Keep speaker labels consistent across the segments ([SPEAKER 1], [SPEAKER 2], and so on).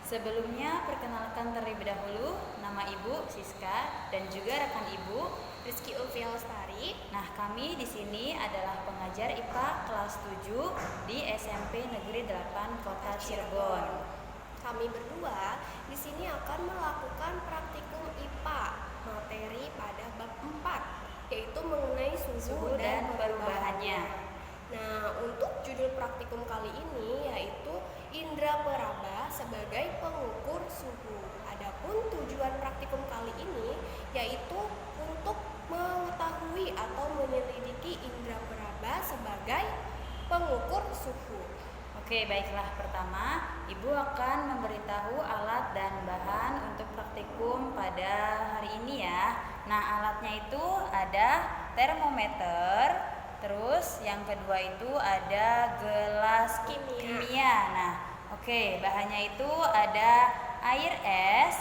[SPEAKER 1] Sebelumnya, perkenalkan terlebih dahulu, nama Ibu Siska dan juga rekan Ibu
[SPEAKER 2] Rizky Ulfia Lestari.
[SPEAKER 1] Nah, kami di sini adalah pengajar IPA kelas 7 di SMP Negeri 8 Kota Cirebon.
[SPEAKER 2] Kami berdua di sini akan melakukan praktikum IPA materi pada bab 4, yaitu mengenai suhu dan perubahannya. Nah, untuk judul praktikum kali ini yaitu indera peraba sebagai pengukur suhu. Adapun tujuan praktikum kali ini yaitu untuk mengetahui atau menyelidiki indera peraba sebagai pengukur suhu.
[SPEAKER 1] Oke, baiklah. Pertama, Ibu akan memberitahu alat dan bahan untuk praktikum pada hari ini ya. Nah, alatnya itu ada termometer. Terus yang kedua itu ada gelas kimia. Nah, oke, bahannya itu ada air es.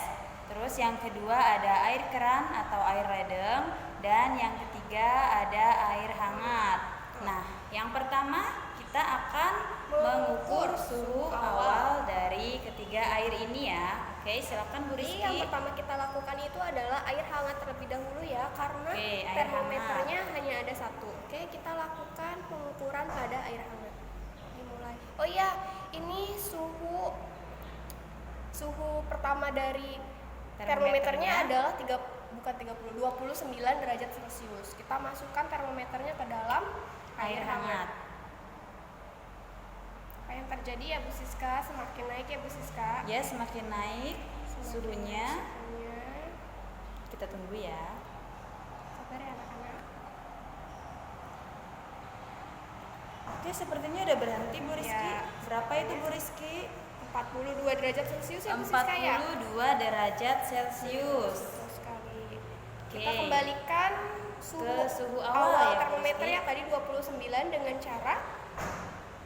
[SPEAKER 1] Terus yang kedua ada air keran atau air ledeng. Dan yang ketiga ada air hangat. Nah, yang pertama kita akan mengukur suhu awal dari ketiga air ini ya. Oke, silakan Bu Rizky.
[SPEAKER 2] Yang pertama kita lakukan itu adalah air hangat terlebih dahulu ya, karena termometernya hanya ada satu. Oke, kita lakukan pengukuran pada air hangat. Dimulai. Oh iya, ini suhu pertama dari termometernya adalah 29 derajat Celcius. Kita masukkan termometernya ke dalam air hangat. Apa yang terjadi ya Bu Siska? Semakin naik ya Bu Siska?
[SPEAKER 1] Ya, semakin naik suhunya. Kita tunggu ya.
[SPEAKER 2] Sabar ya anak-anak.
[SPEAKER 1] Oke, sepertinya udah berhenti Bu Rizky.
[SPEAKER 2] Ya.
[SPEAKER 1] Berapa itu Bu Rizky?
[SPEAKER 2] 42 derajat Celcius ya Bu Siska ya?
[SPEAKER 1] 42 derajat Celcius.
[SPEAKER 2] Betul sekali.
[SPEAKER 1] Oke.
[SPEAKER 2] Kita kembalikan
[SPEAKER 1] suhu awal ya,
[SPEAKER 2] termometer yang tadi 29 dengan cara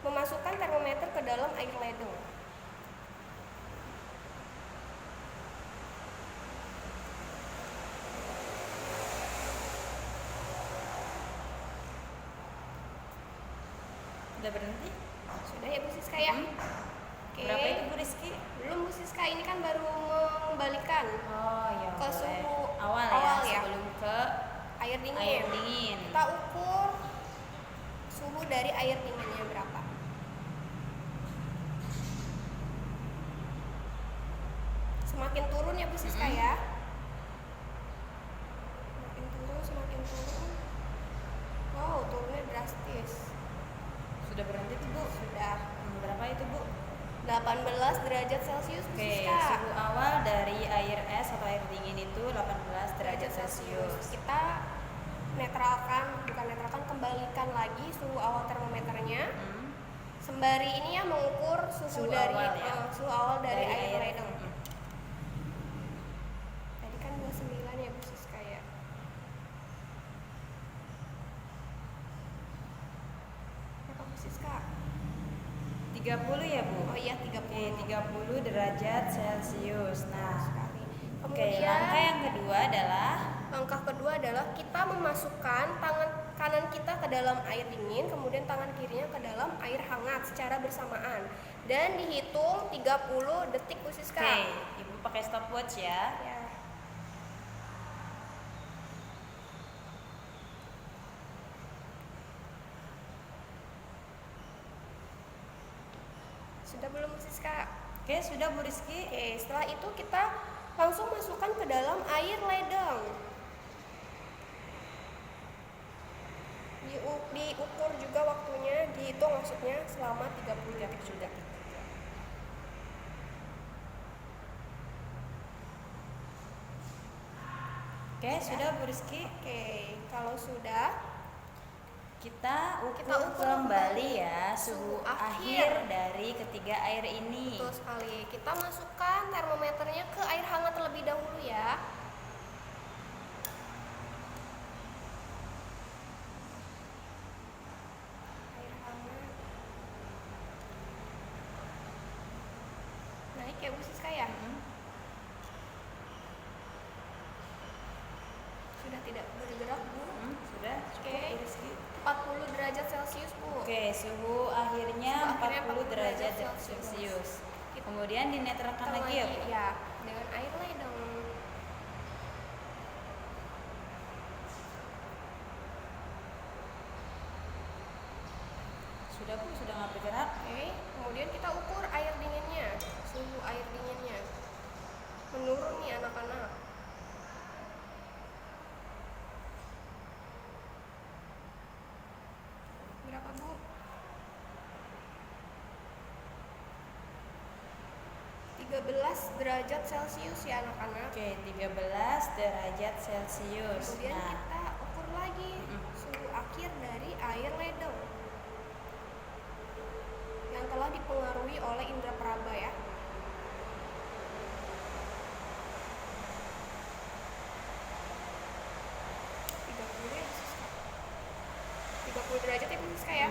[SPEAKER 2] memasukkan termometer ke dalam air ledeng.
[SPEAKER 1] Udah berhenti?
[SPEAKER 2] Sudah ya Bu Siska ya?
[SPEAKER 1] Oke. Berapa itu Bu Rizky?
[SPEAKER 2] Belum Bu Siska, ini kan baru mengembalikan ke suhu
[SPEAKER 1] awal ya, sebelum ke
[SPEAKER 2] air dingin. Kita ukur suhu dari air dinginnya berapa. Semakin turun ya Bu Siska ya. Semakin turun. Wow, turunnya drastis.
[SPEAKER 1] Sudah berhenti tuh Bu?
[SPEAKER 2] Sudah.
[SPEAKER 1] Berapa itu Bu?
[SPEAKER 2] 18 derajat Celcius Bu Siska.
[SPEAKER 1] Oke, suhu awal dari air es atau air dingin itu 18 derajat Celcius.
[SPEAKER 2] Kita kembalikan lagi suhu awal termometernya. Sembari ini ya mengukur suhu awal dari air ledeng. Tadi kan 29 ya Bu Siska ya. Berapa Bu Siska?
[SPEAKER 1] 30 ya Bu?
[SPEAKER 2] Oh iya 30.
[SPEAKER 1] Oke, 30 derajat Celcius. Nah,
[SPEAKER 2] kemudian langkah kedua adalah kita memasukkan tangan kanan kita ke dalam air dingin, kemudian tangan kirinya ke dalam air hangat secara bersamaan dan dihitung 30 detik Bu Siska.
[SPEAKER 1] Oke, Ibu pakai stopwatch ya.
[SPEAKER 2] Sudah belum Bu Siska?
[SPEAKER 1] Oke, sudah Bu Rizky.
[SPEAKER 2] Oke, setelah itu kita langsung masukkan ke dalam air ledeng. Diukur juga waktunya, dihitung maksudnya selama 30 detik juga.
[SPEAKER 1] Oke, sudah Bu Rizky.
[SPEAKER 2] Oke, kalau sudah
[SPEAKER 1] kita ukur kembali ya suhu akhir dari ketiga air ini.
[SPEAKER 2] Betul sekali. Kita masukkan termometernya ke air hangat terlebih dahulu ya. Air hangat. Naik ya Bu Siska ya? Sudah tidak bergerak Bu?
[SPEAKER 1] Sudah, cukup Bu Rizky.
[SPEAKER 2] 40 derajat Celcius Bu.
[SPEAKER 1] Oke, suhu akhirnya 40 derajat Celcius. Kemudian dinetralkan lagi ya, Bu?
[SPEAKER 2] Ya, dengan air ledeng.
[SPEAKER 1] Sudah, Bu, sudah nggak bergerak.
[SPEAKER 2] Oke, kemudian kita ukur air dinginnya, suhu air dinginnya. Menurun nih anak-anak. Berapa, Bu? 13 derajat Celcius ya anak-anak.
[SPEAKER 1] Oke, 13 derajat Celcius.
[SPEAKER 2] Kemudian
[SPEAKER 1] Nah,
[SPEAKER 2] kita ukur lagi suhu akhir dari air ledeng yang telah dipengaruhi oleh indera peraba ya. Ya, 30 derajat ya Bu Siska ya.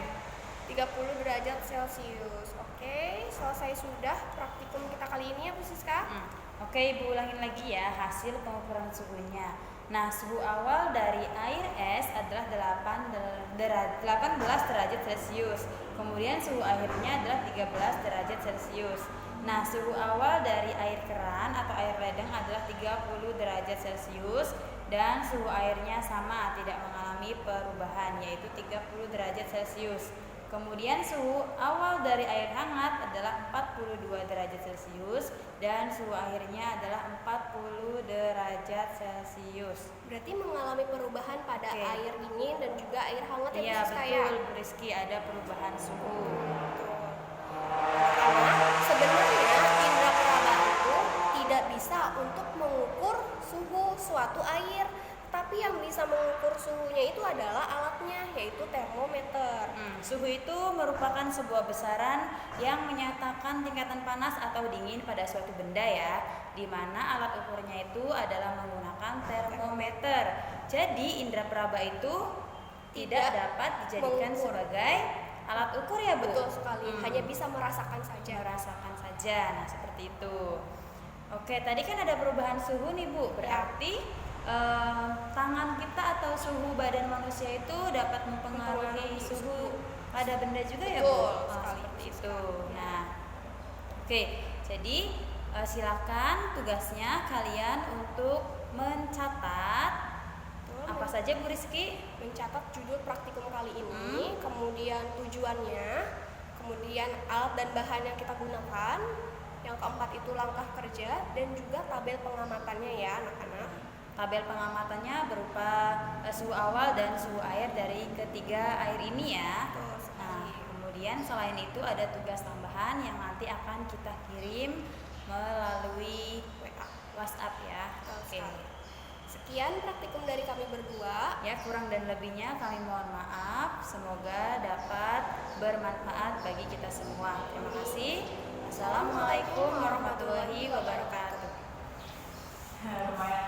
[SPEAKER 2] 30 derajat Celcius. Oke, selesai sudah praktikum kita kali ini ya Bu Siska.
[SPEAKER 1] Oke, Ibu ulangin lagi ya hasil pengukuran suhunya. Nah, suhu awal dari air es adalah 18 derajat Celcius. Kemudian suhu akhirnya adalah 13 derajat Celcius. Nah, suhu awal dari air keran atau air ledeng adalah 30 derajat Celcius dan suhu airnya sama, tidak mengalami perubahan, yaitu 30 derajat Celcius. Kemudian suhu awal dari air hangat adalah 42 derajat Celcius dan suhu akhirnya adalah 40 derajat Celcius.
[SPEAKER 2] Berarti mengalami perubahan pada
[SPEAKER 1] Oke.
[SPEAKER 2] air dingin dan juga air hangat ya
[SPEAKER 1] Iya,
[SPEAKER 2] Bu Siska ya.
[SPEAKER 1] betul, Bu Rizky, ada perubahan suhu.
[SPEAKER 2] Karena sebenarnya indera peraba itu tidak bisa untuk mengukur suhu suatu air, tapi yang bisa mengukur suhunya itu adalah alatnya, yaitu termometer.
[SPEAKER 1] Suhu itu merupakan sebuah besaran yang menyatakan tingkatan panas atau dingin pada suatu benda ya, di mana alat ukurnya itu adalah menggunakan termometer. Jadi indera peraba itu tidak dapat dijadikan
[SPEAKER 2] mengukur.
[SPEAKER 1] sebagai alat ukur ya, Bu?
[SPEAKER 2] Betul sekali, hanya bisa merasakan saja.
[SPEAKER 1] Merasakan saja. Nah, seperti itu. Oke, tadi kan ada perubahan suhu nih, Bu. Berarti tangan kita atau suhu badan manusia itu dapat mempengaruhi suhu pada benda juga ya, Bu?
[SPEAKER 2] Betul sekali.
[SPEAKER 1] Seperti itu. Nah, oke. Jadi silakan tugasnya kalian untuk mencatat apa saja, Bu Rizky?
[SPEAKER 2] Mencatat judul praktikum kali ini, kemudian tujuannya, kemudian alat dan bahan yang kita gunakan, yang keempat itu langkah kerja, dan juga tabel pengamatannya ya anak-anak.
[SPEAKER 1] Tabel pengamatannya berupa suhu awal dan suhu air dari ketiga air ini ya.
[SPEAKER 2] Betul sekali.
[SPEAKER 1] Nah, kemudian selain itu ada tugas tambahan yang nanti akan kita kirim melalui
[SPEAKER 2] WA.
[SPEAKER 1] WhatsApp ya.
[SPEAKER 2] Betul
[SPEAKER 1] Oke.
[SPEAKER 2] sekali. Sekian praktikum dari kami berdua.
[SPEAKER 1] Ya, kurang dan lebihnya kami mohon maaf. Semoga dapat bermanfaat bagi kita semua. Terima kasih. Assalamualaikum warahmatullahi wabarakatuh.